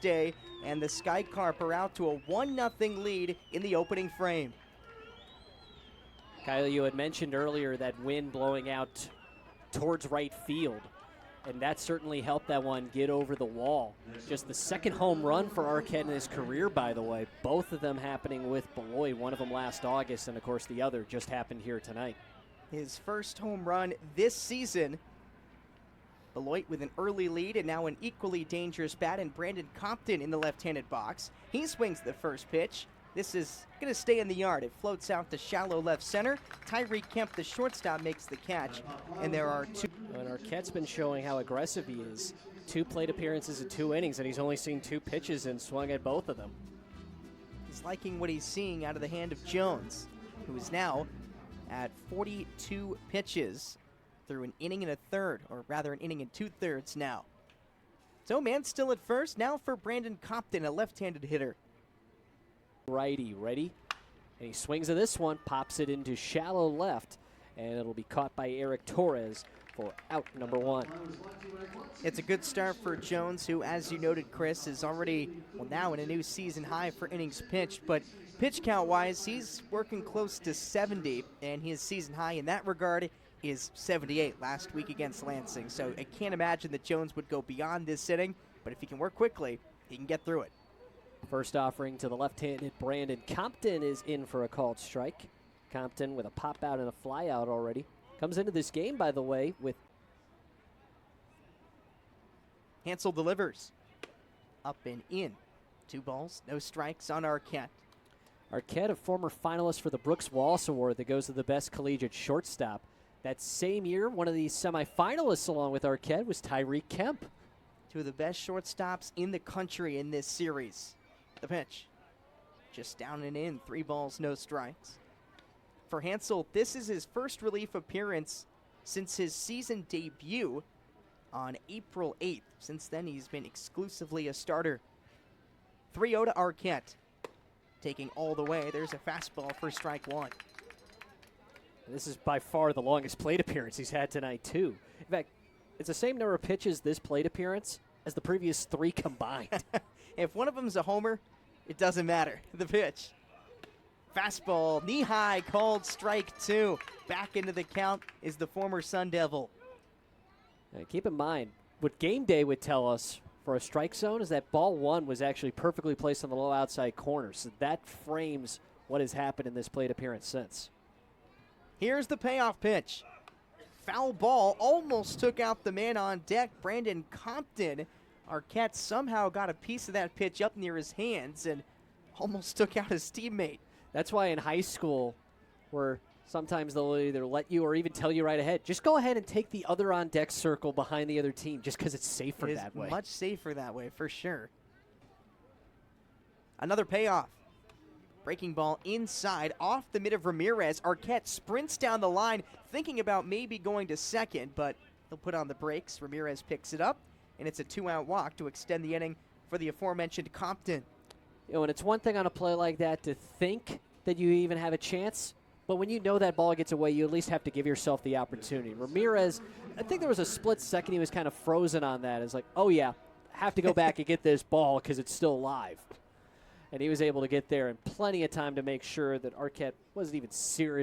Day, and the Sky Carp are out to a 1-0 lead in the opening frame. Kyle, you had mentioned earlier that wind blowing out towards right field, and that certainly helped that one get over the wall. Just the second home run for Arquette in his career, by the way. Both of them happening with Beloit, one of them last August, and of course the other just happened here tonight. His first home run this season. Beloit with an early lead and now an equally dangerous bat in Brandon Compton in the left-handed box. He swings the first pitch. This is going to stay in the yard. It floats out to shallow left center. Tyreek Kemp, the shortstop, makes the catch. And there are two. And Arquette's been showing how aggressive he is. 2 plate appearances in 2 innings, and he's only seen 2 pitches and swung at both of them. He's liking what he's seeing out of the hand of Jones, who is now at 42 pitches through an inning and a third, or rather an inning and 2/3 now. So man still at first, now for Brandon Compton, a left-handed hitter. Righty, ready? And he swings at this one, pops it into shallow left, and it'll be caught by Eric Torres for out number 1. It's a good start for Jones, who, as you noted, Chris, is already, well, now in a new season high for innings pitched, but pitch count-wise, he's working close to 70, and his season high in that regard is 78 last week against Lansing. So I can't imagine that Jones would go beyond this inning, but if he can work quickly, he can get through it. First offering to the left-handed Brandon Compton is in for a called strike. Compton with a pop out and a fly out already. Comes into this game, by the way, with Hansel delivers. Up and in. 2 balls, no strikes on Arquette. Arquette, a former finalist for the Brooks Wallace Award that goes to the best collegiate shortstop. That same year, one of the semifinalists along with Arquette was Tyreek Kemp. 2 of the best shortstops in the country in this series. The pitch. Just down and in, 3 balls, no strikes. For Hansel, this is his first relief appearance since his season debut on April 8th. Since then, he's been exclusively a starter. 3-0 to Arquette. Taking all the way, there's a fastball for strike 1. This is by far the longest plate appearance he's had tonight, too. In fact, it's the same number of pitches this plate appearance as the previous 3 combined. If one of them's a homer, it doesn't matter. The pitch. Fastball, knee-high, called strike 2. Back into the count is the former Sun Devil. Now, keep in mind, what game day would tell us for a strike zone is that ball 1 was actually perfectly placed on the low outside corner. So that frames what has happened in this plate appearance since. Here's the payoff pitch. Foul ball almost took out the man on deck, Brandon Compton. Arquette somehow got a piece of that pitch up near his hands and almost took out his teammate. That's why in high school, where sometimes they'll either let you or even tell you right ahead, just go ahead and take the other on deck circle behind the other team just because it's safer that way. Much safer that way, for sure. Another payoff. Breaking ball inside, off the mid of Ramirez. Arquette sprints down the line, thinking about maybe going to second, but he'll put on the brakes. Ramirez picks it up, and it's a 2-out walk to extend the inning for the aforementioned Compton. You know, and it's one thing on a play like that to think that you even have a chance, but when you know that ball gets away, you at least have to give yourself the opportunity. Ramirez, I think there was a split second he was kind of frozen on that. It's like, oh yeah, have to go back and get this ball because it's still alive. And he was able to get there in plenty of time to make sure that Arquette wasn't even serious